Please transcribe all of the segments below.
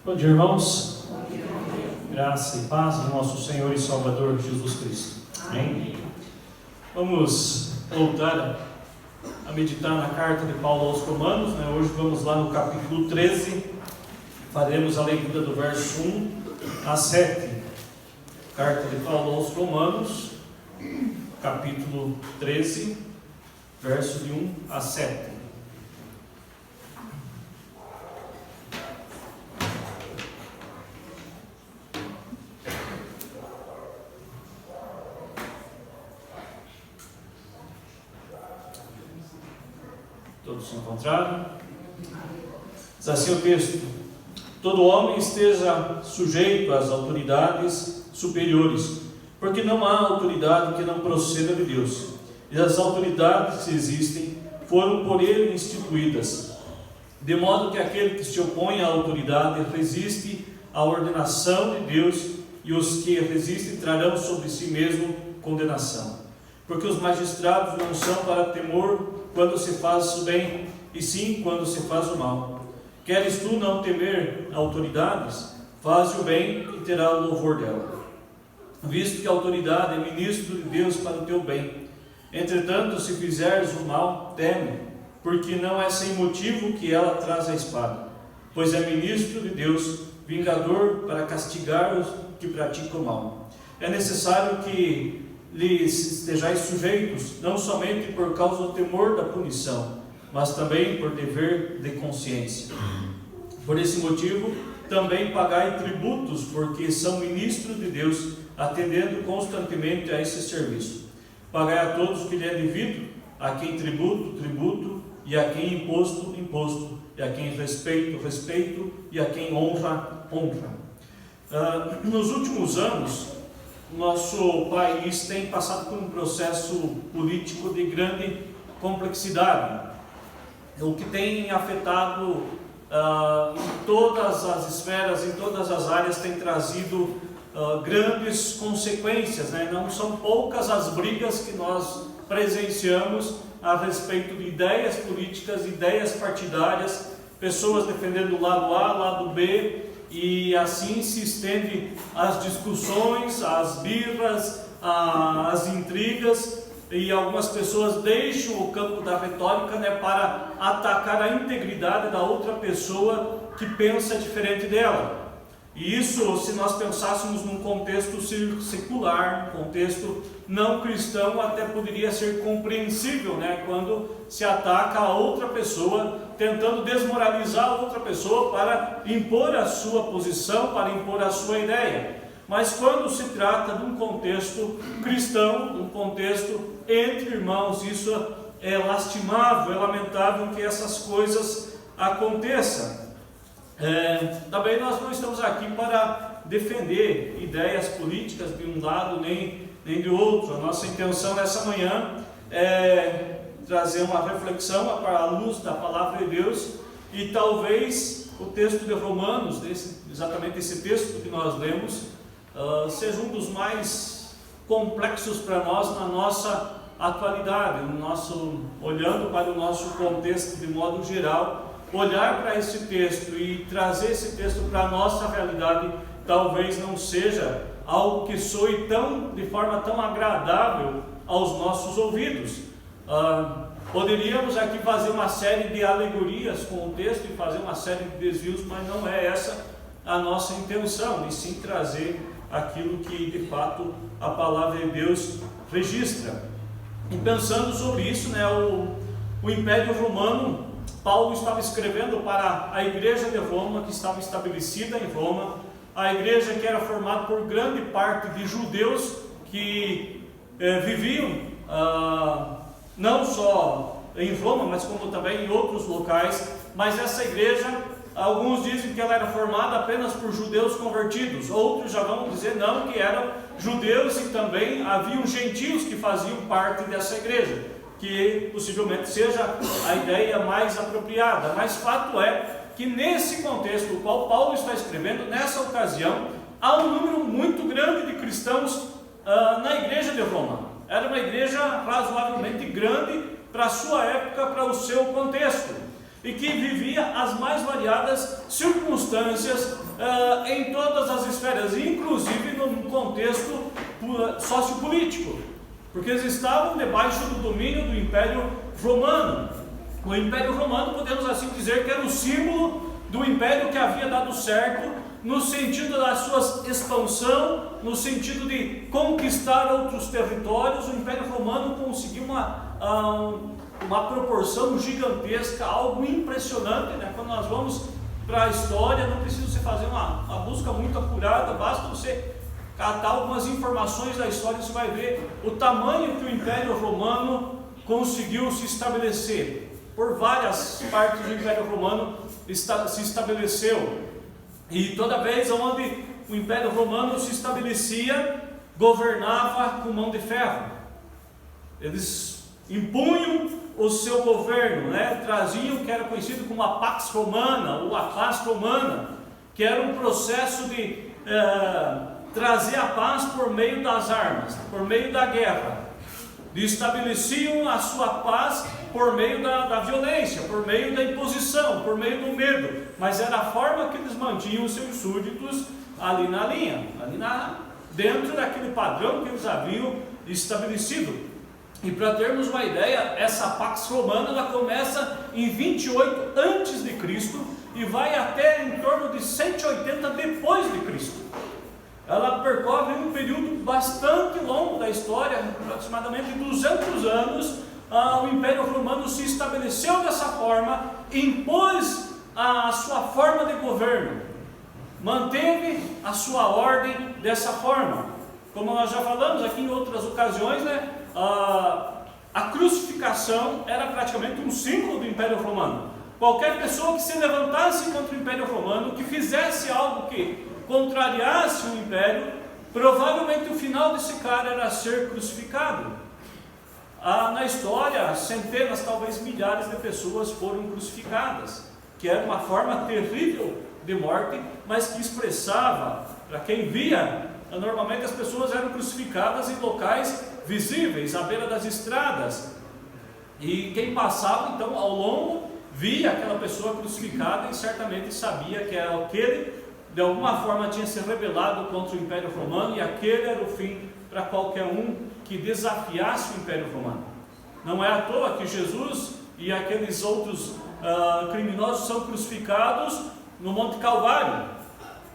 Bom dia, irmãos. Graça e paz do nosso Senhor e Salvador Jesus Cristo. Amém? Vamos voltar a meditar na carta de Paulo aos Romanos, né? Hoje vamos lá no capítulo 13, faremos a leitura do verso 1 a 7. Carta de Paulo aos Romanos, capítulo 13, verso de 1 a 7. Todos se encontraram? Diz assim o texto: todo homem esteja sujeito às autoridades superiores, porque não há autoridade que não proceda de Deus, e as autoridades que existem foram por ele instituídas, de modo que aquele que se opõe à autoridade resiste à ordenação de Deus, e os que resistem trarão sobre si mesmo condenação. Porque os magistrados não são para temor quando se faz o bem, e sim quando se faz o mal. Queres tu não temer autoridades? Faze o bem e terá o louvor dela, visto que a autoridade é ministro de Deus para o teu bem. Entretanto, se fizeres o mal, teme, porque não é sem motivo que ela traz a espada, pois é ministro de Deus, vingador para castigar os que praticam o mal. É necessário que lhes estejais sujeitos, não somente por causa do temor da punição, mas também por dever de consciência. Por esse motivo, também pagai tributos, porque são ministros de Deus, atendendo constantemente a esse serviço. Pagai a todos o que lhe é devido, a quem tributo, tributo, e a quem imposto, imposto, e a quem respeito, respeito, e a quem honra, honra. Nos últimos anos, nosso país tem passado por um processo político de grande complexidade, o que tem afetado em todas as esferas, em todas as áreas, tem trazido grandes consequências, né? Não são poucas as brigas que nós presenciamos a respeito de ideias políticas, ideias partidárias, pessoas defendendo o lado A, lado B, e assim se estende as discussões, as birras, as intrigas, e algumas pessoas deixam o campo da retórica, né, para atacar a integridade da outra pessoa que pensa diferente dela. E isso, se nós pensássemos num contexto secular, contexto não cristão, até poderia ser compreensível, né, quando se ataca a outra pessoa, tentando desmoralizar a outra pessoa para impor a sua posição, para impor a sua ideia. Mas quando se trata de um contexto cristão, de um contexto entre irmãos, isso é lastimável, é lamentável que essas coisas aconteçam. Também nós não estamos aqui para defender ideias políticas de um lado nem de outro. A nossa intenção nessa manhã é trazer uma reflexão para a luz da palavra de Deus, e talvez o texto de Romanos, exatamente esse texto que nós lemos, seja um dos mais complexos para nós na nossa atualidade, olhando para o nosso contexto de modo geral. Olhar para esse texto e trazer esse texto para a nossa realidade talvez não seja algo que soe de forma tão agradável aos nossos ouvidos. Poderíamos aqui fazer uma série de alegorias com o texto e fazer uma série de desvios, mas não é essa a nossa intenção, e sim trazer aquilo que de fato a palavra de Deus registra. E pensando sobre isso, né, o Império Romano, Paulo estava escrevendo para a igreja de Roma, que estava estabelecida em Roma, a igreja que era formada por grande parte de judeus que viviam não só em Roma, mas como também em outros locais. Mas essa igreja, alguns dizem que ela era formada apenas por judeus convertidos, outros já vão dizer não, que eram judeus e também haviam gentios que faziam parte dessa igreja, que possivelmente seja a ideia mais apropriada. Mas fato é que nesse contexto o qual Paulo está escrevendo, nessa ocasião, há um número muito grande de cristãos na igreja de Roma. Era uma igreja razoavelmente grande para a sua época, para o seu contexto. e que vivia as mais variadas circunstâncias em todas as esferas, inclusive no contexto sociopolítico, porque eles estavam debaixo do domínio do Império Romano. O Império Romano, podemos assim dizer, que era o símbolo do império que havia dado certo, no sentido da sua expansão, no sentido de conquistar outros territórios. O Império Romano conseguiu uma proporção gigantesca, algo impressionante, né? Quando nós vamos para a história, não precisa você fazer uma busca muito apurada, basta você catar algumas informações da história, você vai ver o tamanho que o Império Romano conseguiu se estabelecer. Por várias partes do Império Romano se estabeleceu, e toda vez onde o Império Romano se estabelecia, governava com mão de ferro. Eles impunham o seu governo, né? Traziam o que era conhecido como a Pax Romana ou a Paz Romana, que era um processo de trazer a paz por meio das armas, por meio da guerra. Estabeleciam a sua paz por meio da violência, por meio da imposição, por meio do medo, mas era a forma que eles mantinham os seus súditos ali na linha, dentro daquele padrão que eles haviam estabelecido. E para termos uma ideia, essa Pax Romana ela começa em 28 a.C. e vai até em torno de 180 depois de Cristo. Ela percorre um período bastante longo da história, aproximadamente 200 anos. O Império Romano se estabeleceu dessa forma, impôs a sua forma de governo, manteve a sua ordem dessa forma. Como nós já falamos aqui em outras ocasiões, né, a crucificação era praticamente um símbolo do Império Romano. Qualquer pessoa que se levantasse contra o Império Romano, que fizesse algo que contrariasse o Império, provavelmente o final desse cara era ser crucificado. Na história, centenas, talvez milhares de pessoas foram crucificadas, que era uma forma terrível de morte, mas que expressava, para quem via, normalmente as pessoas eram crucificadas em locais visíveis, à beira das estradas, e quem passava então ao longo via aquela pessoa crucificada e certamente sabia que aquele de alguma forma tinha se rebelado contra o Império Romano, e aquele era o fim para qualquer um que desafiasse o Império Romano. Não é à toa que Jesus e aqueles outros criminosos são crucificados no Monte Calvário,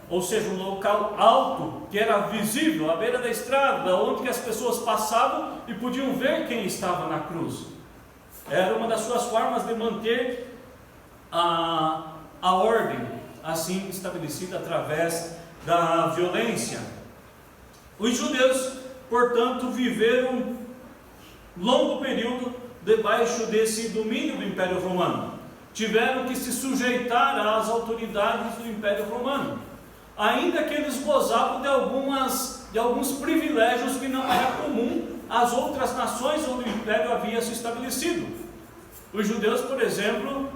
ou seja, um local alto que era visível, à beira da estrada, onde que as pessoas passavam e podiam ver quem estava na cruz. Era uma das suas formas de manter a ordem assim estabelecida através da violência. Os judeus, portanto, viveram um longo período debaixo desse domínio do Império Romano. Tiveram que se sujeitar às autoridades do Império Romano, ainda que eles gozavam de alguns privilégios que não era comum às outras nações onde o Império havia se estabelecido. Os judeus, por exemplo,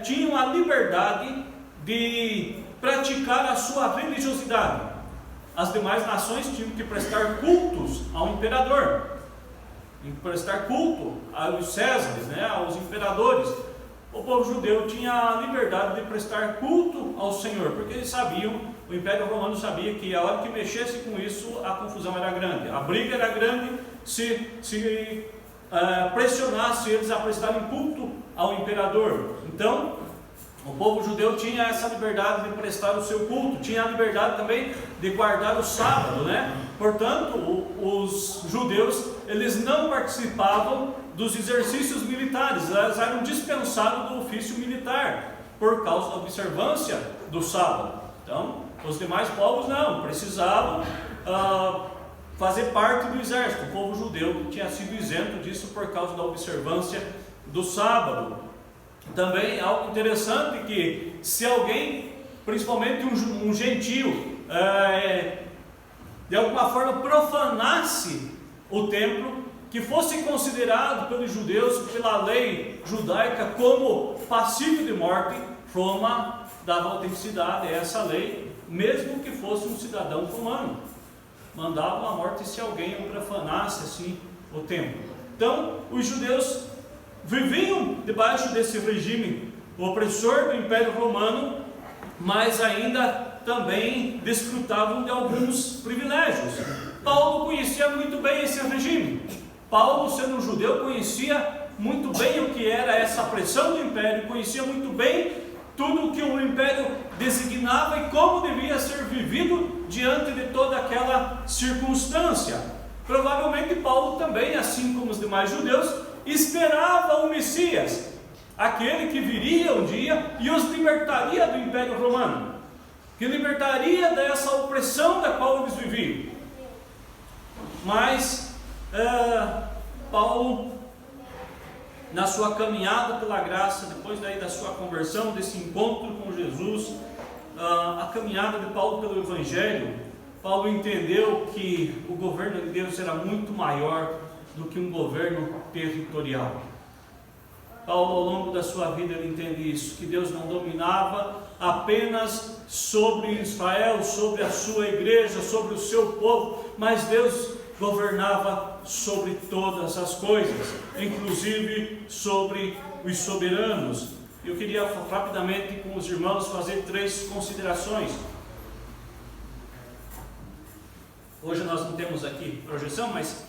tinham a liberdade de praticar a sua religiosidade. As demais nações tinham que prestar cultos ao imperador, prestar culto aos Césares, né, aos imperadores. O povo judeu tinha a liberdade de prestar culto ao Senhor, porque eles sabiam, o Império Romano sabia que a hora que mexesse com isso, a confusão era grande, a briga era grande, se pressionasse eles a prestarem culto ao imperador. Então, o povo judeu tinha essa liberdade de prestar o seu culto, tinha a liberdade também de guardar o sábado, né? Portanto, os judeus, eles não participavam dos exercícios militares, eles eram dispensados do ofício militar, por causa da observância do sábado. Então, os demais povos não, precisavam fazer parte do exército. O povo judeu tinha sido isento disso por causa da observância do sábado. Também algo interessante que se alguém, principalmente um gentio, de alguma forma profanasse o templo, que fosse considerado pelos judeus, pela lei judaica, como passível de morte, Roma dava autenticidade a essa lei, mesmo que fosse um cidadão romano. Mandava a morte se alguém profanasse assim o templo. Então, os judeus viviam debaixo desse regime opressor do Império Romano, mas ainda também desfrutavam de alguns privilégios. Paulo conhecia muito bem esse regime. Paulo, sendo um judeu, conhecia muito bem o que era essa pressão do Império, conhecia muito bem tudo o que o Império designava e como devia ser vivido diante de toda aquela circunstância. Provavelmente Paulo também, assim como os demais judeus, esperava o Messias, aquele que viria um dia e os libertaria do Império Romano, que libertaria dessa opressão da qual eles viviam. Mas Paulo, na sua caminhada pela graça, depois daí da sua conversão, desse encontro com Jesus, a caminhada de Paulo pelo Evangelho, Paulo entendeu que o governo de Deus era muito maior do que um governo territorial. Paulo, ao longo da sua vida, ele entende isso, que Deus não dominava apenas sobre Israel, sobre a sua igreja, sobre o seu povo, mas Deus governava sobre todas as coisas, inclusive sobre os soberanos. Eu queria rapidamente com os irmãos fazer 3 considerações. Hoje nós não temos aqui projeção, mas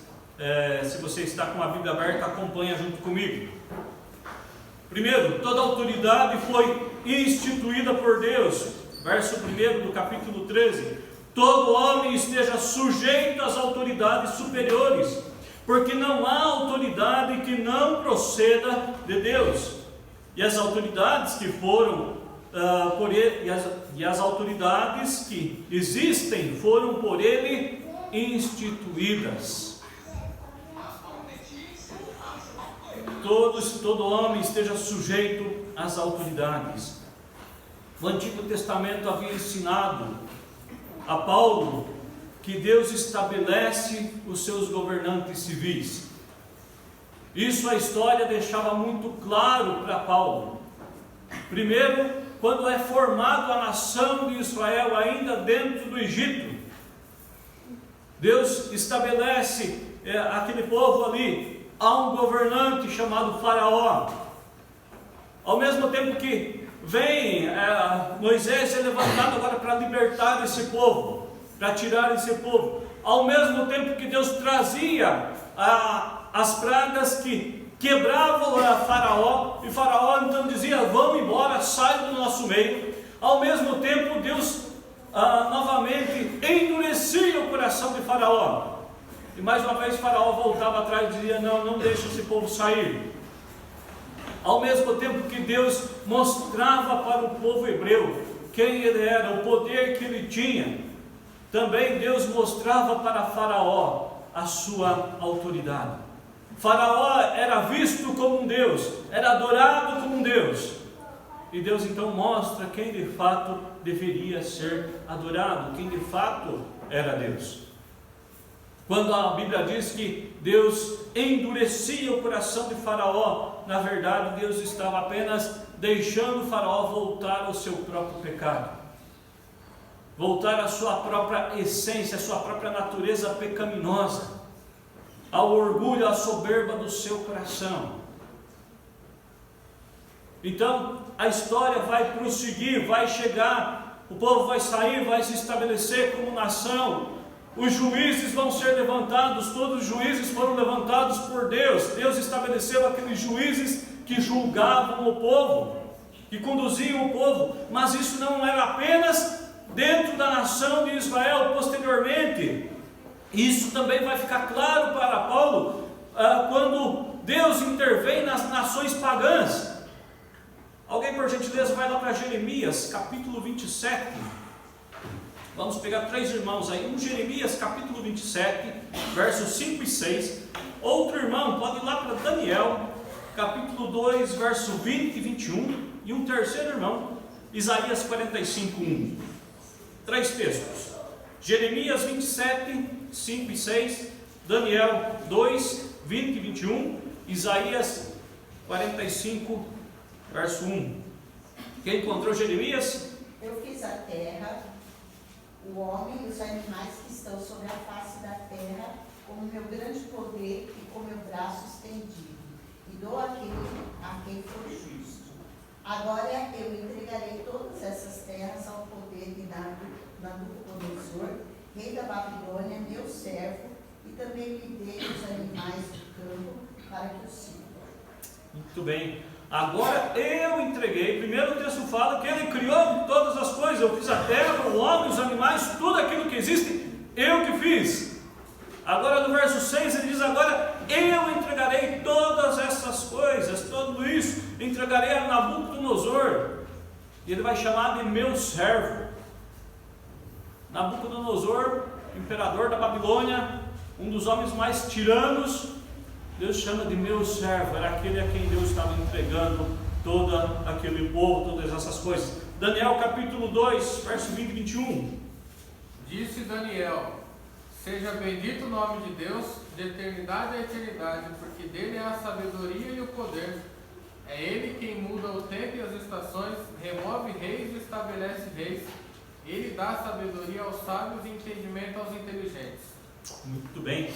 se você está com a Bíblia aberta, acompanha junto comigo. Primeiro, toda autoridade foi instituída por Deus. Verso 1 do capítulo 13. Todo homem esteja sujeito às autoridades superiores, porque não há autoridade que não proceda de Deus. E as autoridades que foram por ele, e as autoridades que existem foram por ele instituídas. Todo homem esteja sujeito às autoridades. O Antigo Testamento havia ensinado a Paulo que Deus estabelece os seus governantes civis. Isso a história deixava muito claro para Paulo. Primeiro, quando é formado a nação de Israel ainda dentro do Egito, Deus estabelece aquele povo ali. Há um governante chamado Faraó. Ao mesmo tempo que vem Moisés é levantado agora para libertar esse povo, para tirar esse povo. Ao mesmo tempo que Deus trazia as pragas que quebravam Faraó, e Faraó então dizia: vão embora, sai do nosso meio. Ao mesmo tempo Deus novamente endurecia o coração de Faraó. E mais uma vez Faraó voltava atrás e dizia: não deixa esse povo sair. Ao mesmo tempo que Deus mostrava para o povo hebreu quem ele era, o poder que ele tinha, também Deus mostrava para Faraó a sua autoridade. Faraó era visto como um Deus, era adorado como um Deus. E Deus então mostra quem de fato deveria ser adorado, quem de fato era Deus. Quando a Bíblia diz que Deus endurecia o coração de Faraó, na verdade Deus estava apenas deixando Faraó voltar ao seu próprio pecado, voltar à sua própria essência, à sua própria natureza pecaminosa, ao orgulho, à soberba do seu coração. Então a história vai prosseguir, vai chegar, o povo vai sair, vai se estabelecer como nação. Os juízes vão ser levantados, todos os juízes foram levantados por Deus. Deus estabeleceu aqueles juízes que julgavam o povo, que conduziam o povo, mas isso não era apenas dentro da nação de Israel. Posteriormente, isso também vai ficar claro para Paulo quando Deus intervém nas nações pagãs. Alguém, por gentileza, vai lá para Jeremias, capítulo 27. Vamos pegar 3 irmãos aí. Um Jeremias, capítulo 27, versos 5 e 6. Outro irmão pode ir lá para Daniel, capítulo 2, verso 20 e 21. E um terceiro irmão, Isaías 45, 1. 3 textos. Jeremias 27, 5 e 6. Daniel 2, 20 e 21. Isaías 45, verso 1. Quem encontrou Jeremias? Eu fiz a terra, o homem e os animais que estão sobre a face da terra, com o meu grande poder e com o meu braço estendido, e dou aquele a quem for justo. Agora eu entregarei todas essas terras ao poder de Nabucodonosor, rei da Babilônia, meu servo, e também lhe dei os animais do campo para que os sirvam. Muito bem. Agora eu entreguei. Primeiro o texto fala que ele criou todas as coisas. Eu fiz a terra, o homem, os animais, tudo aquilo que existe, eu que fiz. Agora no verso 6 ele diz: agora eu entregarei todas essas coisas, tudo isso, entregarei a Nabucodonosor. E ele vai chamar de meu servo. Nabucodonosor, imperador da Babilônia, um dos homens mais tiranos, Deus chama de meu servo. Era aquele a quem Deus estava entregando todo aquele povo, todas essas coisas. Daniel capítulo 2, verso 20 e 21. Disse Daniel: seja bendito o nome de Deus, de eternidade a eternidade, porque dele é a sabedoria e o poder. É ele quem muda o tempo e as estações, remove reis e estabelece reis. Ele dá sabedoria aos sábios e entendimento aos inteligentes. Muito bem.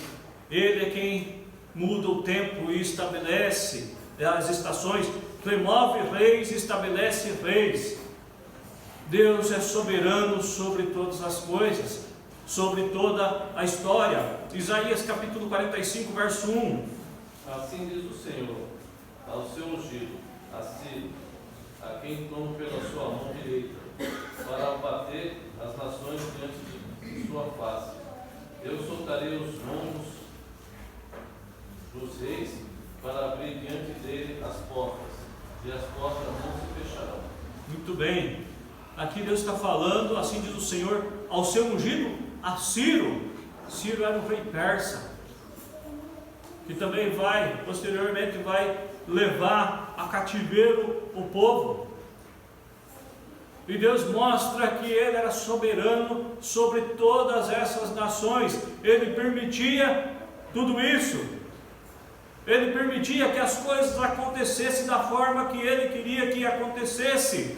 Ele é quem muda o tempo e estabelece as estações, remove reis e estabelece reis. Deus é soberano sobre todas as coisas, sobre toda a história. Isaías capítulo 45, verso 1. Assim diz o Senhor ao seu ungido, a Ciro, a quem tomo pela sua mão direita, para abater as nações diante de sua face. Eu soltarei os lombos dos reis, para abrir diante dele as portas, e as portas não se fecharão. Muito bem. Aqui Deus está falando, assim diz o Senhor, ao seu ungido, a Ciro. Ciro era um rei persa, que também posteriormente vai levar a cativeiro o povo. E Deus mostra que Ele era soberano sobre todas essas nações. Ele permitia tudo isso. Ele permitia que as coisas acontecessem da forma que Ele queria que acontecesse.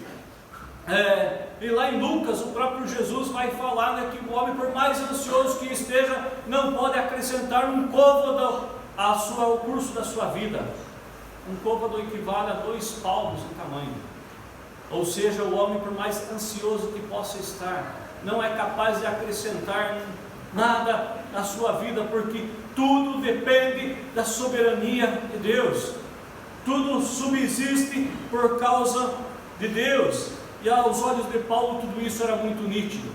E lá em Lucas, o próprio Jesus vai falar, né, que o homem, por mais ansioso que esteja, não pode acrescentar um côvado ao curso da sua vida. Um côvado equivale a 2 palmos em tamanho. Ou seja, o homem, por mais ansioso que possa estar, não é capaz de acrescentar nada à sua vida, porque tudo depende da soberania de Deus. Tudo subsiste por causa de Deus. E aos olhos de Paulo tudo isso era muito nítido.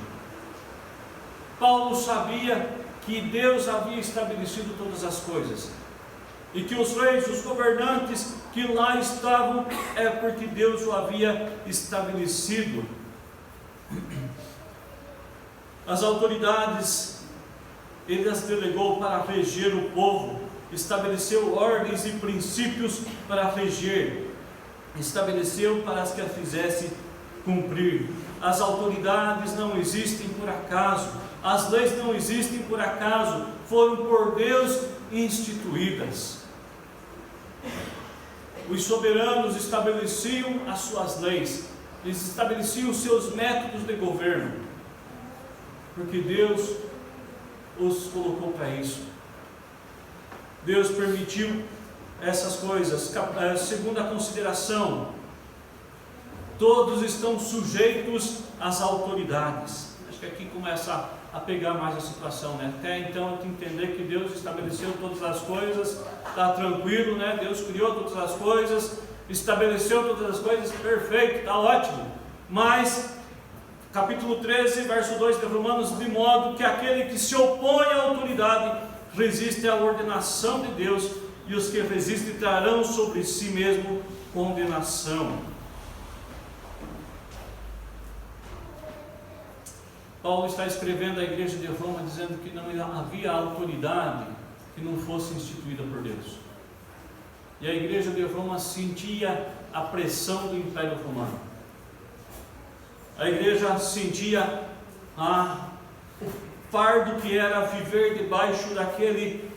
Paulo sabia que Deus havia estabelecido todas as coisas, e que os reis, os governantes que lá estavam, é porque Deus o havia estabelecido. As autoridades Ele as delegou para reger o povo, estabeleceu ordens e princípios para reger, estabeleceu para que as fizesse cumprir. As autoridades não existem por acaso, as leis não existem por acaso, foram por Deus instituídas. Os soberanos estabeleciam as suas leis, eles estabeleciam os seus métodos de governo, porque Deus os colocou para isso. Deus permitiu essas coisas. Segunda consideração, todos estão sujeitos às autoridades. Acho que aqui começa a pegar mais a situação, né? Até então tem que entender que Deus estabeleceu todas as coisas, está tranquilo, né? Deus criou todas as coisas, estabeleceu todas as coisas, perfeito, está ótimo. Mas capítulo 13, verso 2 de Romanos, de modo que aquele que se opõe à autoridade resiste à ordenação de Deus, e os que resistem trarão sobre si mesmo condenação. Paulo está escrevendo à igreja de Roma, dizendo que não havia autoridade que não fosse instituída por Deus. E a igreja de Roma sentia a pressão do Império Romano. A igreja sentia o fardo que era viver debaixo daquele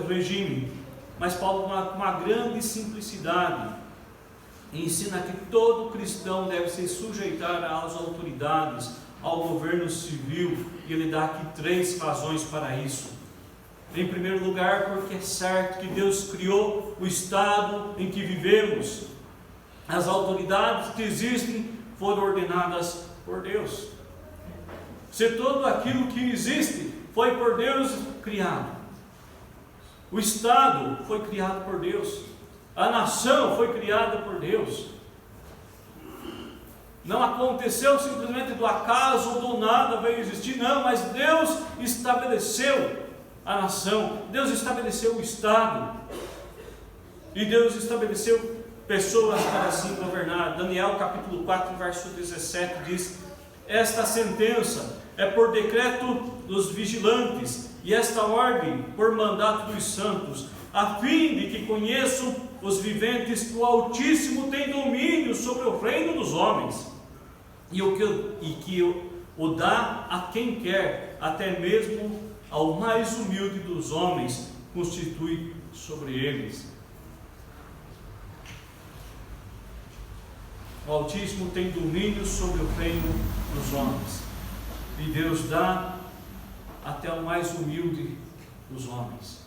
regime. Mas Paulo, com uma grande simplicidade, ensina que todo cristão deve se sujeitar às autoridades, ao governo civil, e ele dá aqui 3 razões para isso. Em primeiro lugar, porque é certo que Deus criou o estado em que vivemos. As autoridades que existem foram ordenadas por Deus. Se tudo aquilo que existe foi por Deus criado, o Estado foi criado por Deus, a nação foi criada por Deus. Não aconteceu simplesmente do acaso ou do nada veio existir, não, mas Deus estabeleceu a nação, Deus estabeleceu o Estado, e Deus estabeleceu pessoas para assim governar. Daniel capítulo 4, verso 17 diz: esta sentença é por decreto dos vigilantes, e esta ordem por mandato dos santos, a fim de que conheçam os viventes que o Altíssimo tem domínio sobre o reino dos homens, e que o dá a quem quer, até mesmo ao mais humilde dos homens, constitui sobre eles. O Altíssimo tem domínio sobre o reino dos homens, e Deus dá até o mais humilde dos homens.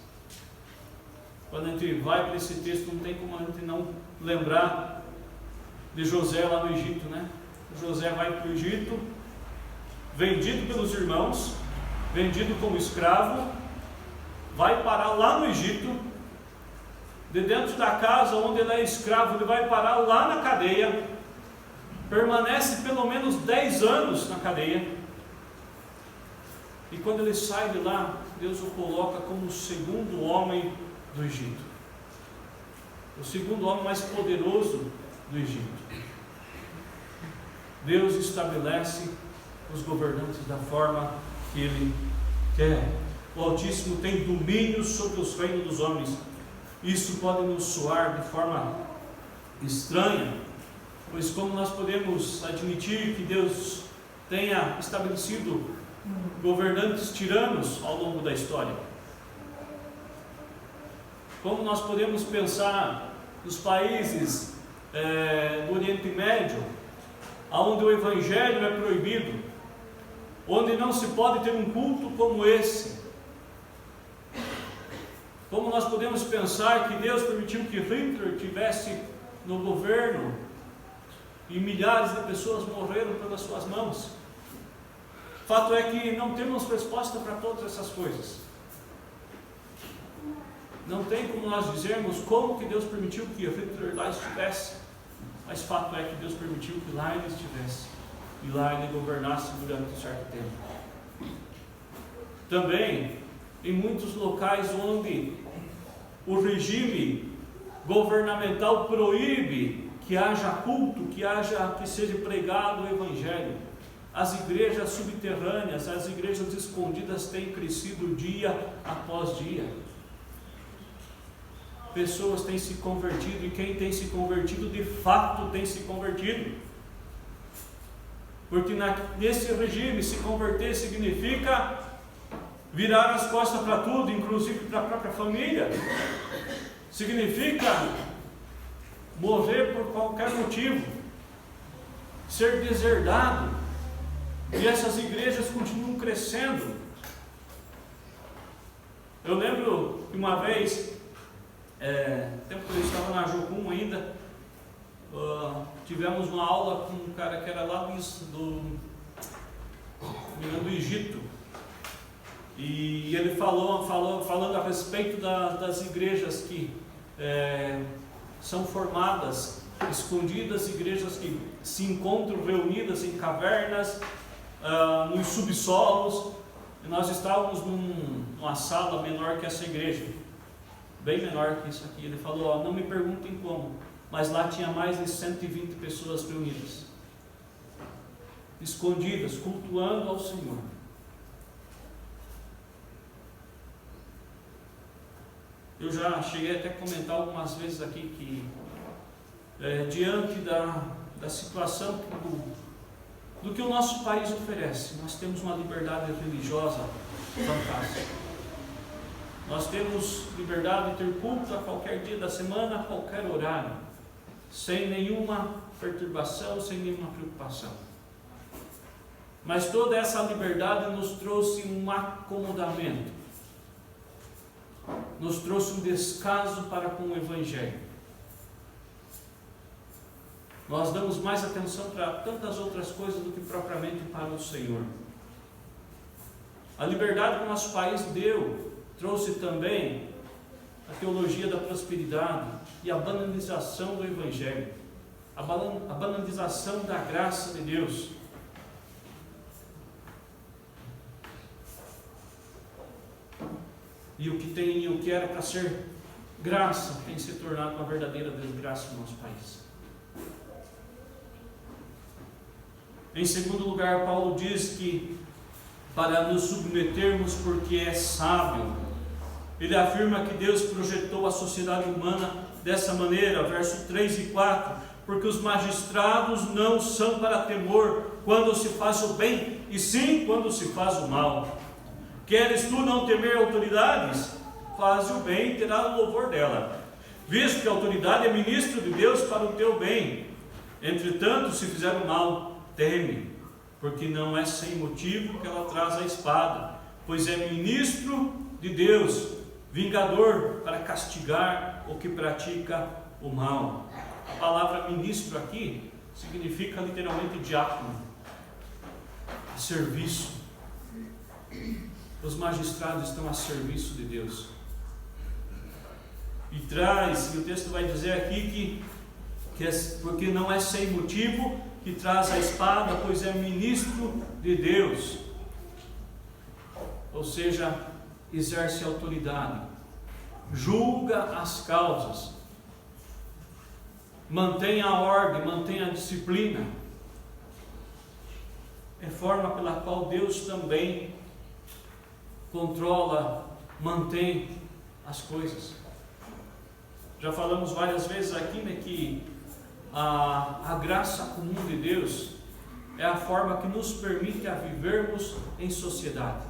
Quando a gente vai para esse texto, não tem como a gente não lembrar de José lá no Egito, né? José vai para o Egito, vendido pelos irmãos, vendido como escravo, vai parar lá no Egito, de dentro da casa onde ele é escravo, ele vai parar lá na cadeia, permanece pelo menos 10 anos na cadeia, e quando ele sai de lá, Deus o coloca como o segundo homem do Egito, o segundo homem mais poderoso do Egito. Deus estabelece os governantes da forma que Ele quer. O Altíssimo tem domínio sobre os reinos dos homens. Isso pode nos soar de forma estranha, pois como nós podemos admitir que Deus tenha estabelecido governantes tiranos ao longo da história? Como nós podemos pensar nos países do Oriente Médio, onde o Evangelho é proibido, onde não se pode ter um culto como esse? Como nós podemos pensar que Deus permitiu que Hitler estivesse no governo e milhares de pessoas morreram pelas suas mãos? Fato é que não temos resposta para todas essas coisas. Não tem como nós dizermos como que Deus permitiu que Hitler lá estivesse, mas fato é que Deus permitiu que lá ele estivesse e lá ele governasse durante um certo tempo. Também em muitos locais onde o regime governamental proíbe que haja culto, que seja pregado o Evangelho, as igrejas subterrâneas, as igrejas escondidas têm crescido dia após dia. Pessoas têm se convertido, e quem tem se convertido, de fato tem se convertido. Porque nesse regime, se converter significa virar as costas para tudo, inclusive para a própria família. Significa morrer por qualquer motivo, ser deserdado. E essas igrejas continuam crescendo. Eu lembro que uma vez, tempo que eu estava na Jocum ainda, tivemos uma aula com um cara que era lá do Egito, e ele falando a respeito das igrejas que são formadas, escondidas, igrejas que se encontram reunidas em cavernas, nos subsolos, e nós estávamos numa sala menor que essa igreja, bem menor que isso aqui. Ele falou, não me perguntem como, mas lá tinha mais de 120 pessoas reunidas, escondidas, cultuando ao Senhor. Eu já cheguei até a comentar algumas vezes aqui que diante da situação do que o nosso país oferece, nós temos uma liberdade religiosa fantástica. Nós temos liberdade de ter culto a qualquer dia da semana, a qualquer horário, sem nenhuma perturbação, sem nenhuma preocupação. Mas toda essa liberdade nos trouxe um acomodamento, nos trouxe um descaso para com o Evangelho. Nós damos mais atenção para tantas outras coisas do que propriamente para o Senhor. A liberdade que o nosso país deu trouxe também a teologia da prosperidade e a banalização do Evangelho, a banalização da graça de Deus. E o que era para ser graça tem se tornado uma verdadeira desgraça no nosso país. Em segundo lugar, Paulo diz que para nos submetermos porque é sábio. Ele afirma que Deus projetou a sociedade humana dessa maneira, verso 3 e 4, porque os magistrados não são para temor quando se faz o bem, e sim quando se faz o mal. Queres tu não temer autoridades? Faz o bem e terá o louvor dela, visto que a autoridade é ministro de Deus para o teu bem. Entretanto, se fizer o mal, teme, porque não é sem motivo que ela traz a espada, pois é ministro de Deus, vingador para castigar o que pratica o mal. A palavra ministro aqui significa literalmente diácono, a serviço. Os magistrados estão a serviço de Deus. E o texto vai dizer aqui que porque não é sem motivo que traz a espada, pois é ministro de Deus. Ou seja, exerce autoridade, julga as causas, mantém a ordem, mantém a disciplina. É forma pela qual Deus também controla, mantém as coisas. Já falamos várias vezes aqui, que a graça comum de Deus é a forma que nos permite a vivermos em sociedade.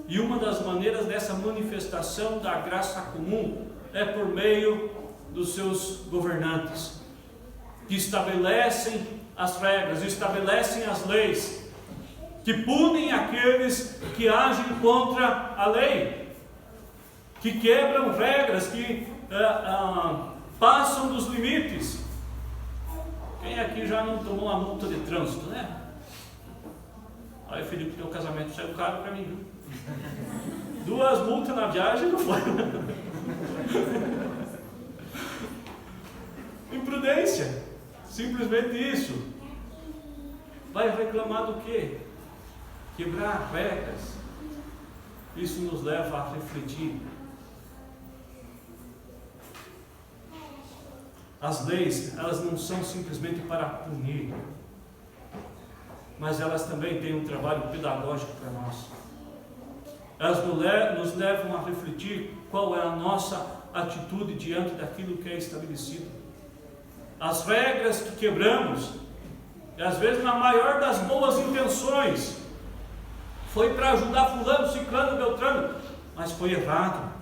E uma das maneiras dessa manifestação da graça comum é por meio dos seus governantes, que estabelecem as regras, estabelecem as leis, que punem aqueles que agem contra a lei, que quebram regras, que passam dos limites. Quem aqui já não tomou uma multa de trânsito, né? Aí, Felipe, teu casamento saiu caro para mim, viu? 2 multas na viagem não foi. Imprudência, simplesmente isso. Vai reclamar do quê? Quebrar regras. Isso nos leva a refletir. As leis, elas não são simplesmente para punir, mas elas também têm um trabalho pedagógico para nós. Elas nos levam a refletir qual é a nossa atitude diante daquilo que é estabelecido. As regras que quebramos, e às vezes na maior das boas intenções, foi para ajudar fulano, ciclano, beltrano, mas foi errado.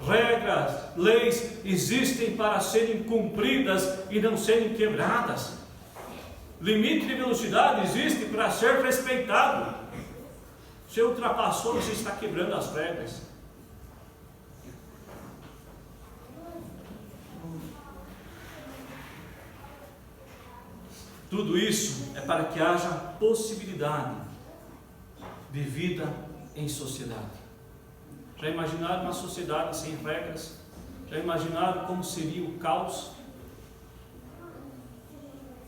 Regras, leis existem para serem cumpridas e não serem quebradas. Limite de velocidade existe para ser respeitado. Você ultrapassou, você está quebrando as regras. Tudo isso é para que haja possibilidade de vida em sociedade. Já imaginaram uma sociedade sem regras? Já imaginaram como seria o caos?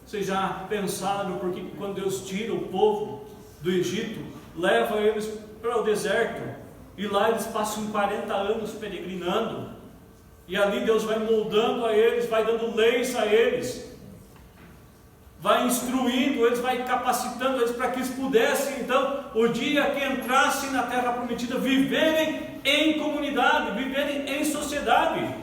Vocês já pensaram porque quando Deus tira o povo do Egito, leva eles para o deserto, e lá eles passam 40 anos peregrinando, e ali Deus vai moldando a eles, vai dando leis a eles, vai instruindo eles, vai capacitando eles para que eles pudessem, então, o dia que entrassem na terra prometida, viverem em comunidade, viverem em sociedade.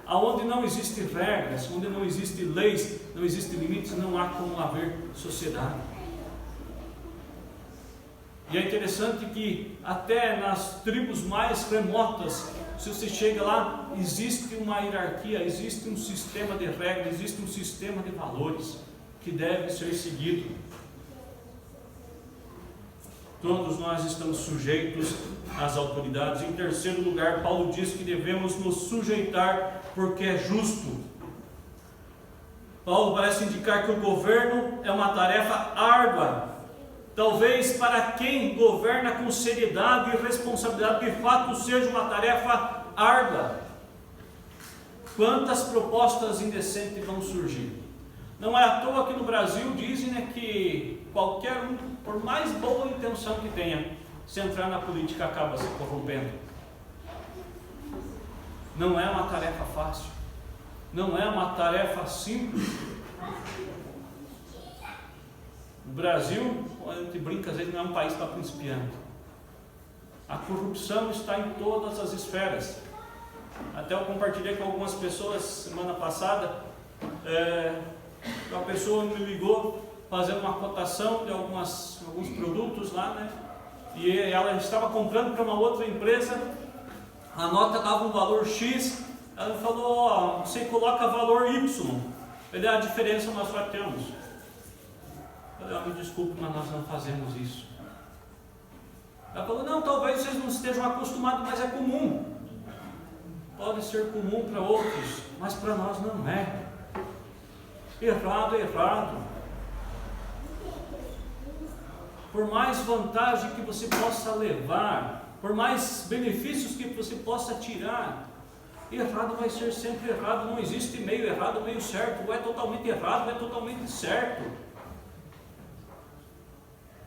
Aonde não existem regras, onde não existem leis, não existem limites, não há como haver sociedade. E é interessante que até nas tribos mais remotas, se você chega lá, existe uma hierarquia, existe um sistema de regras, existe um sistema de valores que deve ser seguido. Todos nós estamos sujeitos às autoridades. Em terceiro lugar, Paulo diz que devemos nos sujeitar porque é justo. Paulo parece indicar que o governo é uma tarefa árdua. Talvez para quem governa com seriedade e responsabilidade, de fato seja uma tarefa árdua. Quantas propostas indecentes vão surgir? Não é à toa que no Brasil dizem, né, que qualquer um, por mais boa intenção que tenha, se entrar na política acaba se corrompendo. Não é uma tarefa fácil, não é uma tarefa simples. O Brasil, a gente brinca, às vezes não é um país para principiante. A corrupção está em todas as esferas. Até eu compartilhei com algumas pessoas semana passada, uma pessoa me ligou fazendo uma cotação de alguns produtos lá, né? E ela estava comprando para uma outra empresa, a nota dava um valor X, ela falou, você coloca valor Y, ele é a diferença nós já temos. Eu falei, me desculpe, mas nós não fazemos isso. Ela falou, não, talvez vocês não estejam acostumados, mas é comum. Pode ser comum para outros, mas para nós não é. Errado é errado. Por mais vantagem que você possa levar, por mais benefícios que você possa tirar, errado vai ser sempre errado. Não existe meio errado, meio certo. Ou é totalmente errado, ou é totalmente certo.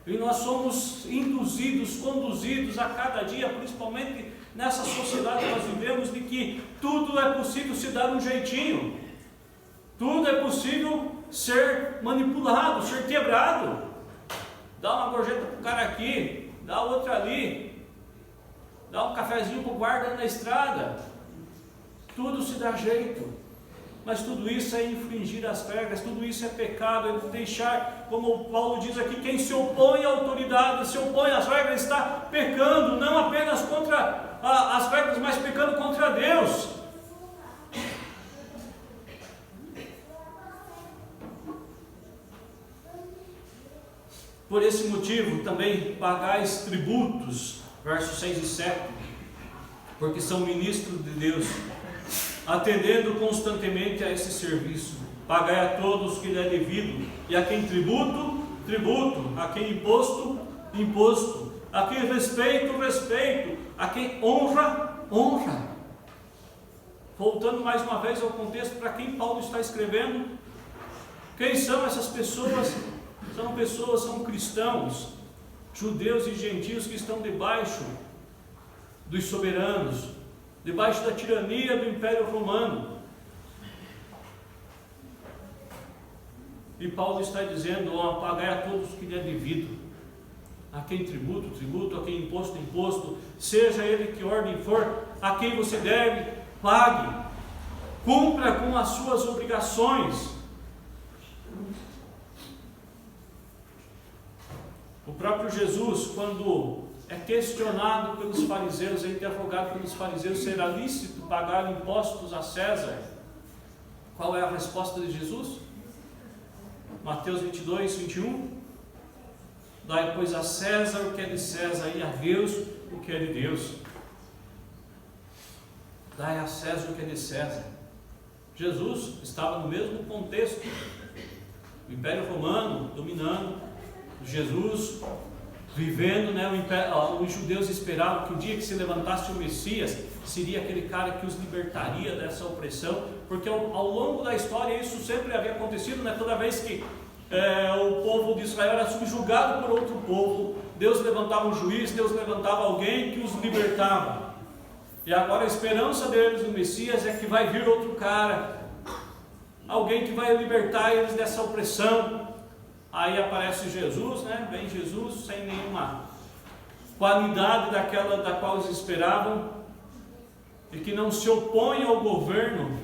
E nós somos induzidos, conduzidos a cada dia, principalmente nessa sociedade que nós vivemos, de que tudo é possível se dar um jeitinho. Tudo é possível ser manipulado, ser quebrado. Dá uma gorjeta para o cara aqui, dá outra ali, dá um cafezinho para o guarda na estrada. Tudo se dá jeito. Mas tudo isso é infringir as regras, tudo isso é pecado, é deixar, como Paulo diz aqui, quem se opõe à autoridade, se opõe às regras, está pecando, não apenas contra as regras, mas pecando contra Deus. Por esse motivo também pagais tributos, versos 6 e 7, porque são ministros de Deus, atendendo constantemente a esse serviço. Pagai a todos que lhe é devido, e a quem tributo, tributo, a quem imposto, imposto, a quem respeito, respeito, a quem honra, honra. Voltando mais uma vez ao contexto, para quem Paulo está escrevendo, quem são essas pessoas? São cristãos, judeus e gentios que estão debaixo dos soberanos, debaixo da tirania do Império Romano. E Paulo está dizendo, pagai a todos que lhe é devido, a quem tributo, tributo, a quem imposto, imposto, seja ele que ordem for, a quem você deve, pague, cumpra com as suas obrigações. O próprio Jesus, quando é questionado pelos fariseus, é interrogado pelos fariseus, será lícito pagar impostos a César? Qual é a resposta de Jesus? Mateus 22, 21. Dai, pois, a César o que é de César e a Deus o que é de Deus. Dai a César o que é de César. Jesus estava no mesmo contexto. O Império Romano dominando, Jesus vivendo, né, os judeus esperavam que o dia que se levantasse o Messias seria aquele cara que os libertaria dessa opressão, porque ao longo da história isso sempre havia acontecido, né? Toda vez que o povo de Israel era subjugado por outro povo, Deus levantava um juiz, Deus levantava alguém que os libertava. E agora a esperança deles no Messias é que vai vir outro cara, alguém que vai libertar eles dessa opressão. Aí aparece Jesus, né? Vem Jesus sem nenhuma qualidade daquela da qual eles esperavam, e que não se opõe ao governo,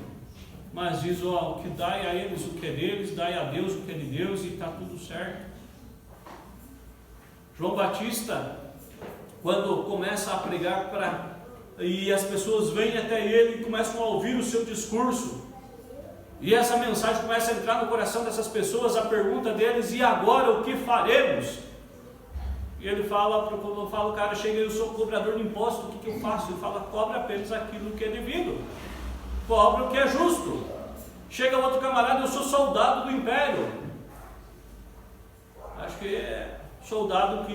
mas diz, que dai a eles o que é deles, dai a Deus o que é de Deus, e está tudo certo. João Batista, quando começa a pregar e as pessoas vêm até ele e começam a ouvir o seu discurso, e essa mensagem começa a entrar no coração dessas pessoas, a pergunta deles, e agora o que faremos? E ele fala, quando fala, o cara chega, eu sou cobrador de imposto, o que eu faço? Ele fala, cobra apenas aquilo que é devido, cobra o que é justo. Chega outro camarada, eu sou soldado do império. Acho que soldado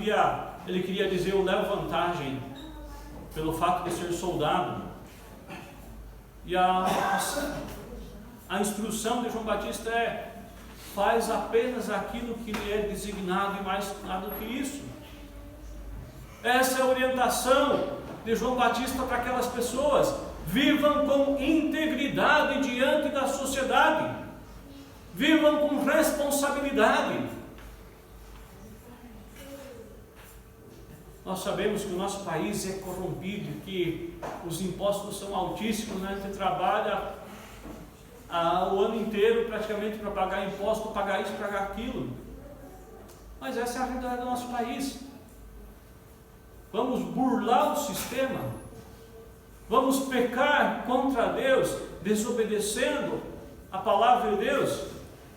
ele queria dizer, eu levo vantagem pelo fato de ser soldado. E a instrução de João Batista faz apenas aquilo que lhe é designado e mais nada do que isso. Essa é a orientação de João Batista para aquelas pessoas. Vivam com integridade diante da sociedade. Vivam com responsabilidade. Nós sabemos que o nosso país é corrompido, que os impostos são altíssimos, né? Você trabalha o ano inteiro praticamente para pagar imposto, pagar isso, pagar aquilo. Mas essa é a realidade do nosso país. Vamos burlar o sistema, vamos pecar contra Deus, desobedecendo a palavra de Deus,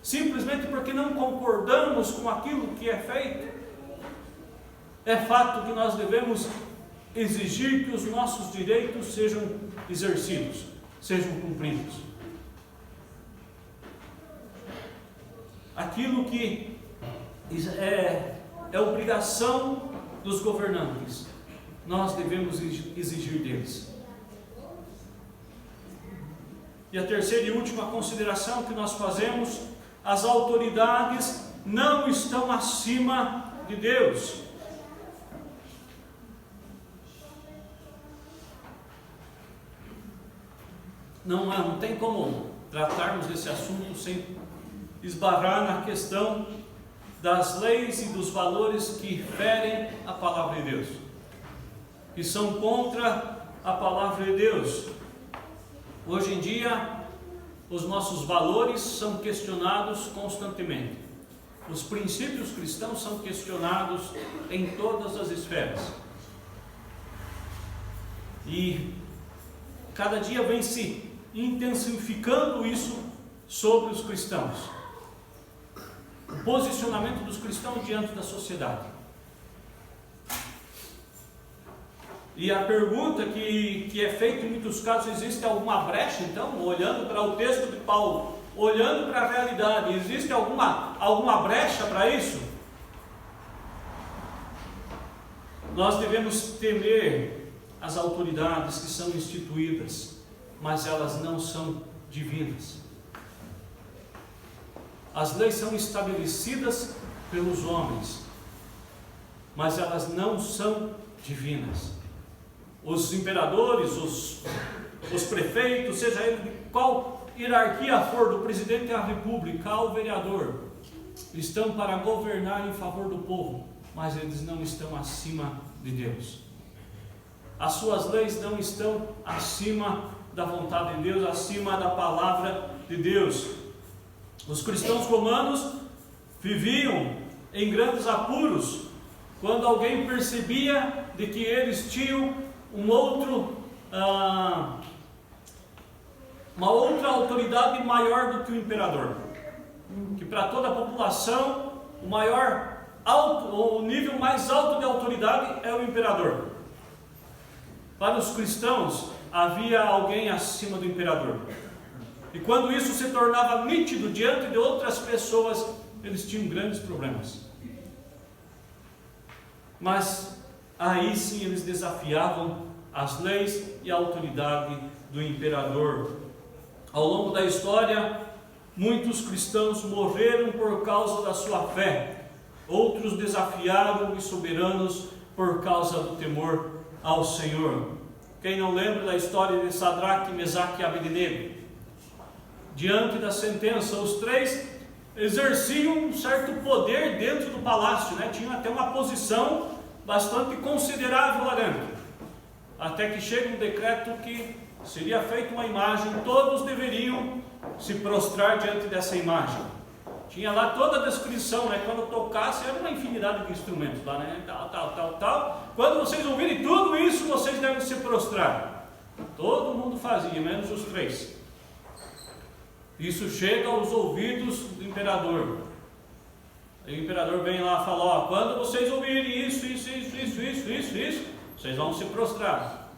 simplesmente porque não concordamos com aquilo que é feito. É fato que nós devemos exigir que os nossos direitos sejam exercidos, sejam cumpridos. Aquilo que é obrigação dos governantes, nós devemos exigir deles. E a terceira e última consideração que nós fazemos: as autoridades não estão acima de Deus. Não tem como tratarmos desse assunto sem esbarrar na questão das leis e dos valores que ferem a palavra de Deus, que são contra a palavra de Deus. Hoje em dia, os nossos valores são questionados constantemente. Os princípios cristãos são questionados em todas as esferas. E cada dia vem se intensificando isso sobre os cristãos. O posicionamento dos cristãos diante da sociedade. E a pergunta que é feita em muitos casos: existe alguma brecha, então, olhando para o texto de Paulo, olhando para a realidade, existe alguma brecha para isso? Nós devemos temer as autoridades que são instituídas, mas elas não são divinas. As leis são estabelecidas pelos homens, mas elas não são divinas. Os imperadores, os prefeitos, seja ele de qual hierarquia for, do presidente da república ao vereador, estão para governar em favor do povo, mas eles não estão acima de Deus. As suas leis não estão acima da vontade de Deus, acima da palavra de Deus. Os cristãos romanos viviam em grandes apuros quando alguém percebia de que eles tinham uma outra autoridade maior do que o imperador, que para toda a população o nível mais alto de autoridade é o imperador. Para os cristãos havia alguém acima do imperador. E quando isso se tornava nítido diante de outras pessoas, eles tinham grandes problemas. Mas aí sim eles desafiavam as leis e a autoridade do imperador. Ao longo da história, muitos cristãos morreram por causa da sua fé. Outros desafiaram os soberanos por causa do temor ao Senhor. Quem não lembra da história de Sadraque, Mesaque e Abednego? Diante da sentença, os três exerciam um certo poder dentro do palácio, né? Tinham até uma posição bastante considerável lá dentro. Até que chega um decreto que seria feita uma imagem, todos deveriam se prostrar diante dessa imagem. Tinha lá toda a descrição, né? Quando tocasse, era uma infinidade de instrumentos lá, né? Tal. Quando vocês ouvirem tudo isso, vocês devem se prostrar. Todo mundo fazia, menos os três. Isso chega aos ouvidos do imperador. Aí o imperador vem lá e fala, ó, quando vocês ouvirem isso, vocês vão se prostrar.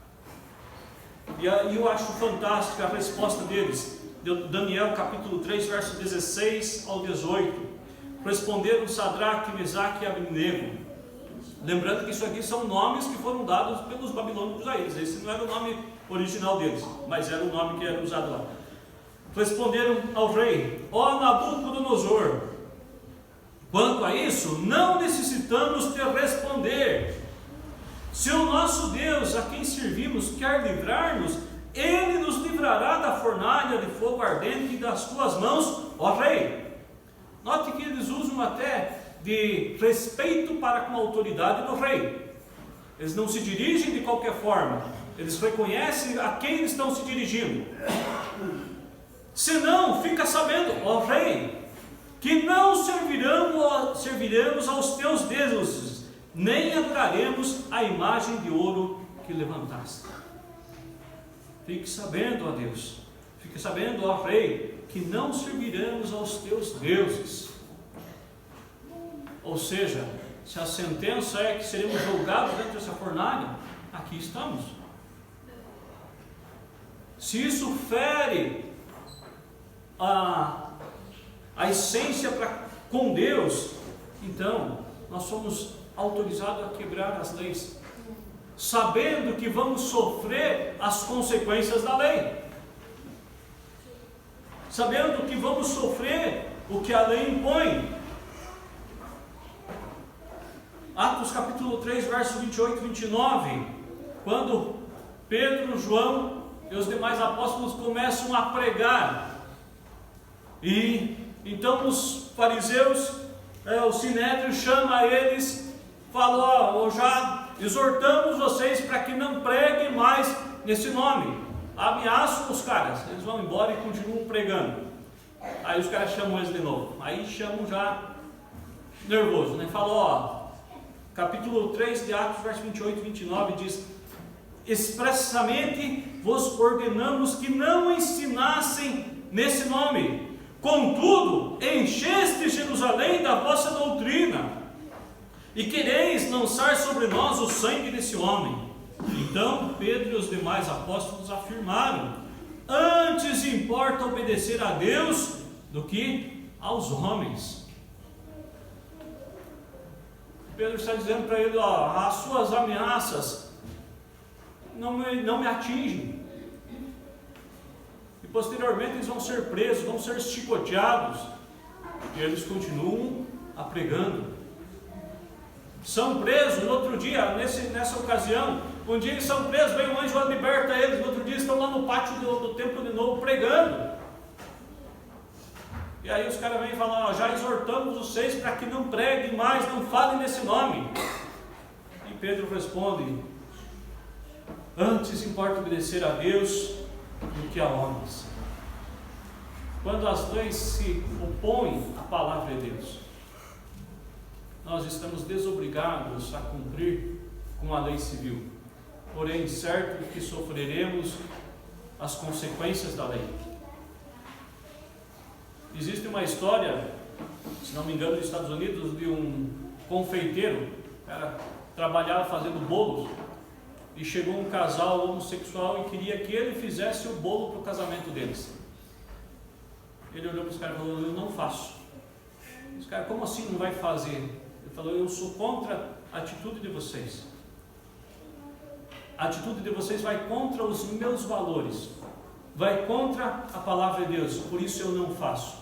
E aí eu acho fantástica a resposta deles. Daniel capítulo 3, verso 16 ao 18. Responderam Sadraque, Mesaque e Abednego. Lembrando que isso aqui são nomes que foram dados pelos babilônicos a eles. Esse não era o nome original deles, mas era o nome que era usado lá. Responderam ao rei, ó Nabucodonosor, quanto a isso, não necessitamos te responder. Se o nosso Deus, a quem servimos, quer livrar-nos, Ele nos livrará da fornalha de fogo ardente e das tuas mãos, ó rei. Note que eles usam até de respeito para com a autoridade do rei. Eles não se dirigem de qualquer forma, eles reconhecem a quem eles estão se dirigindo. Senão, fica sabendo, ó rei, que não serviremos aos teus deuses, nem adoraremos a imagem de ouro que levantaste. Fique sabendo, ó Deus, fique sabendo, ó rei, que não serviremos aos teus deuses. Ou seja, se a sentença é que seremos julgados dentro dessa fornalha, aqui estamos. Se isso fere a essência com Deus, então nós somos autorizados a quebrar as leis, sabendo que vamos sofrer as consequências da lei, sabendo que vamos sofrer o que a lei impõe. Atos capítulo 3, verso 28 e 29, quando Pedro, João e os demais apóstolos começam a pregar, e então os fariseus, o sinédrio chama eles, falou, já exortamos vocês para que não preguem mais nesse nome. Ameaçam os caras, eles vão embora e continuam pregando. Aí os caras chamam eles de novo, aí chamam já nervoso, né? Falou, capítulo 3 de Atos, verso 28 e 29 diz, expressamente vos ordenamos que não ensinassem nesse nome. Contudo, encheste Jerusalém da vossa doutrina, e quereis lançar sobre nós o sangue desse homem. Então Pedro e os demais apóstolos afirmaram, antes importa obedecer a Deus do que aos homens. Pedro está dizendo para ele, as suas ameaças não me atingem. E posteriormente eles vão ser presos, vão ser chicoteados. E eles continuam pregando. São presos no outro dia, nessa ocasião. Um dia eles são presos, vem um anjo e liberta eles. No outro dia estão lá no pátio do templo de novo pregando. E aí os caras vêm e falam, já exortamos vocês para que não preguem mais, não falem nesse nome. E Pedro responde, antes importa obedecer a Deus do que a homens. Quando as leis se opõem à palavra de Deus, nós estamos desobrigados a cumprir com a lei civil. Porém, certo que sofreremos as consequências da lei. Existe uma história, se não me engano, dos Estados Unidos, de um confeiteiro. O cara trabalhava fazendo bolos, e chegou um casal homossexual e queria que ele fizesse o bolo para o casamento deles. Ele olhou para os caras e falou, eu não faço. Os caras, como assim não vai fazer? Ele falou, eu sou contra a atitude de vocês. A atitude de vocês vai contra os meus valores, vai contra a palavra de Deus, por isso eu não faço.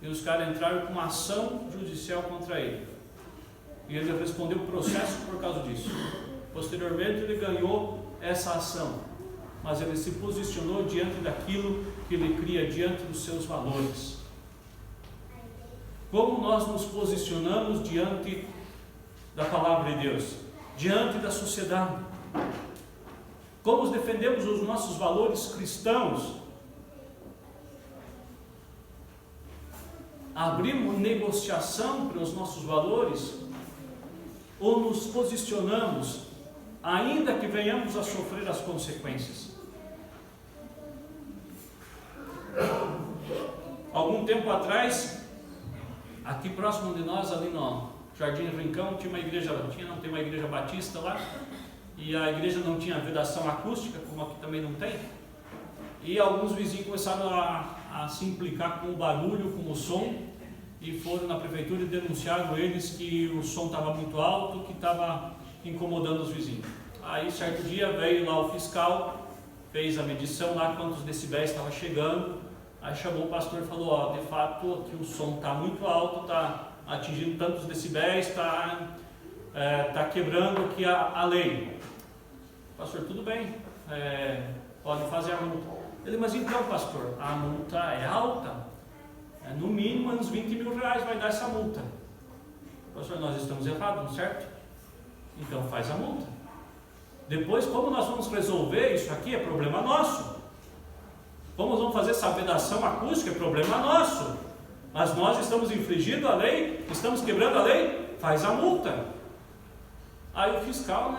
E os caras entraram com uma ação judicial contra ele, e ele respondeu processo por causa disso. Posteriormente ele ganhou essa ação, mas ele se posicionou diante daquilo que ele cria, diante dos seus valores. Como nós nos posicionamos diante da palavra de Deus, diante da sociedade? Como defendemos os nossos valores cristãos? Abrimos negociação para os nossos valores? Ou nos posicionamos, ainda que venhamos a sofrer as consequências? Algum tempo atrás, aqui próximo de nós, ali no Jardim Rincão, tem uma igreja batista lá, e a igreja não tinha vedação acústica, como aqui também não tem, e alguns vizinhos começaram a se implicar com o barulho, com o som, e foram na prefeitura e denunciaram eles que o som estava muito alto, que estava incomodando os vizinhos. Aí certo dia veio lá o fiscal, fez a medição lá, quantos decibéis estava chegando, aí chamou o pastor e falou, ó, de fato aqui o som está muito alto, está atingindo tantos decibéis, está quebrando aqui a lei. Pastor, tudo bem, pode fazer a multa. Ele, mas então pastor, a multa é alta, no mínimo uns 20 mil reais vai dar essa multa. Pastor, nós estamos errados, certo? Então faz a multa. Depois, como nós vamos resolver isso aqui, é problema nosso. Como nós vamos fazer essa vedação acústica, é problema nosso. Mas nós estamos infringindo a lei, estamos quebrando a lei, faz a multa. Aí o fiscal,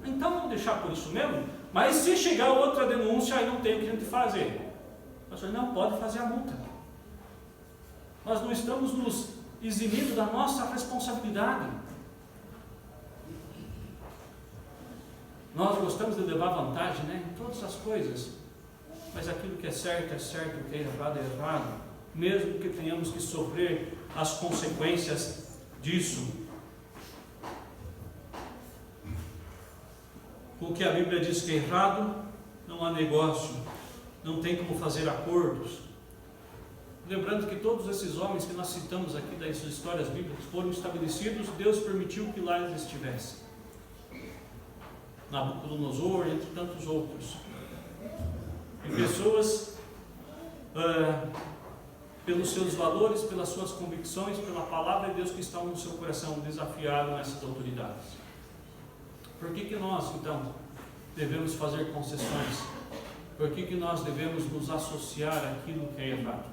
então vamos deixar por isso mesmo? Mas se chegar outra denúncia, aí não tem o que a gente fazer. Pastor, não, pode fazer a multa. Nós não estamos nos eximindo da nossa responsabilidade. Nós gostamos de levar vantagem, em todas as coisas. Mas aquilo que é certo, o que é errado, mesmo que tenhamos que sofrer as consequências disso. O que a Bíblia diz que é errado, não há negócio, não tem como fazer acordos. Lembrando que todos esses homens que nós citamos aqui das histórias bíblicas foram estabelecidos, Deus permitiu que lá eles estivessem. Nabucodonosor, entre tantos outros. E pessoas, pelos seus valores, pelas suas convicções, pela palavra de Deus que está no seu coração, desafiaram essas autoridades. Por que nós, então, devemos fazer concessões? Por que nós devemos nos associar àquilo que é errado?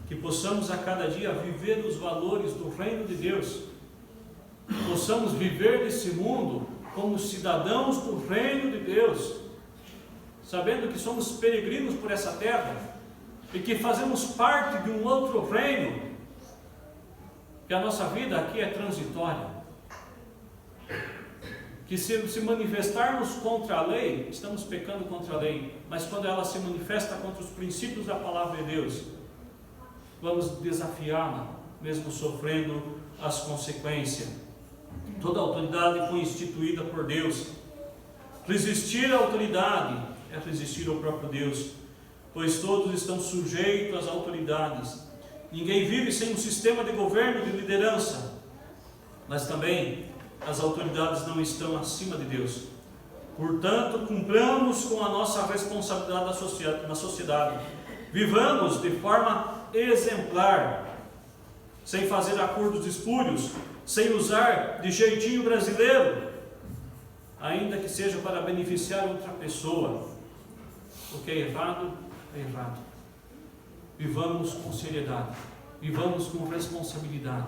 Que possamos a cada dia viver os valores do reino de Deus. Possamos viver nesse mundo como cidadãos do reino de Deus, sabendo que somos peregrinos por essa terra e que fazemos parte de um outro reino, que a nossa vida aqui é transitória. Que se manifestarmos contra a lei, estamos pecando contra a lei, mas quando ela se manifesta contra os princípios da palavra de Deus, vamos desafiá-la, mesmo sofrendo as consequências. Toda autoridade foi instituída por Deus. Resistir à autoridade é resistir ao próprio Deus, pois todos estão sujeitos às autoridades. Ninguém vive sem um sistema de governo e de liderança, mas também as autoridades não estão acima de Deus. Portanto, cumpramos com a nossa responsabilidade na sociedade. Vivamos de forma exemplar, sem fazer acordos espúrios, sem usar de jeitinho brasileiro, ainda que seja para beneficiar outra pessoa. O que é errado, é errado. Vivamos com seriedade, vivamos com responsabilidade,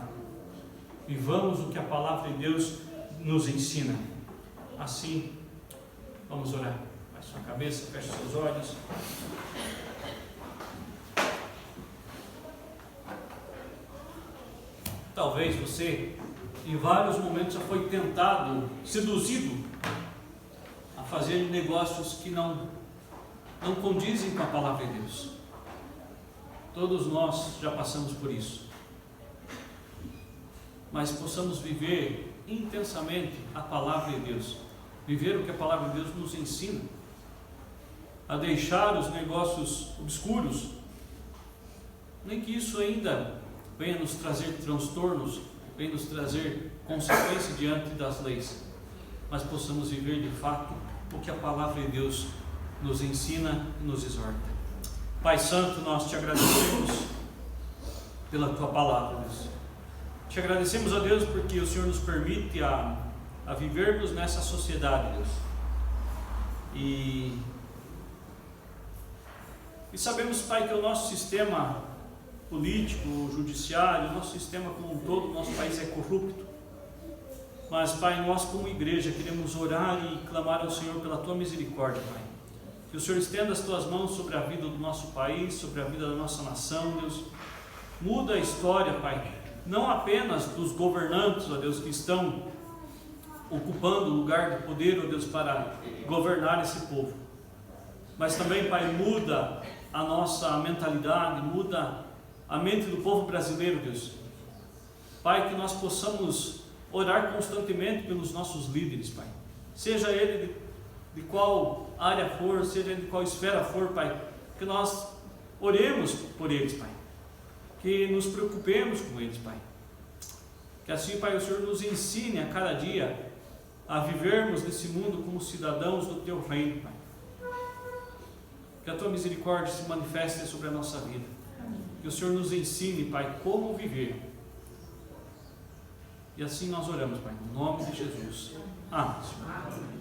vivamos o que a palavra de Deus nos ensina. Assim, vamos orar. Baixe sua cabeça, feche seus olhos. Talvez você, em vários momentos, já foi tentado, seduzido a fazer negócios que não condizem com a palavra de Deus. Todos nós já passamos por isso. Mas possamos viver intensamente a palavra de Deus, viver o que a palavra de Deus nos ensina, a deixar os negócios obscuros, nem que isso ainda venha nos trazer transtornos, venha nos trazer consequências diante das leis, mas possamos viver de fato o que a palavra de Deus nos ensina e nos exorta. Pai Santo, nós te agradecemos pela tua palavra, Deus. Te agradecemos a Deus porque o Senhor nos permite a vivermos nessa sociedade, Deus. E sabemos, Pai, que o nosso sistema político, judiciário, o nosso sistema como um todo, o nosso país é corrupto. Mas, Pai, nós como igreja queremos orar e clamar ao Senhor pela tua misericórdia, Pai. Que o Senhor estenda as tuas mãos sobre a vida do nosso país, sobre a vida da nossa nação, Deus. Muda a história, Pai, não apenas dos governantes, ó Deus, que estão ocupando o lugar de poder, ó Deus, para governar esse povo, mas também, Pai, muda a nossa mentalidade, muda a mente do povo brasileiro, Deus. Pai, que nós possamos orar constantemente pelos nossos líderes, Pai, seja ele de qual área for, seja ele de qual esfera for, Pai, que nós oremos por eles, Pai, que nos preocupemos com eles, Pai, que assim, Pai, o Senhor nos ensine a cada dia a vivermos nesse mundo como cidadãos do Teu reino, Pai, que a Tua misericórdia se manifeste sobre a nossa vida, que o Senhor nos ensine, Pai, como viver, e assim nós oramos, Pai, no nome de Jesus. Amém.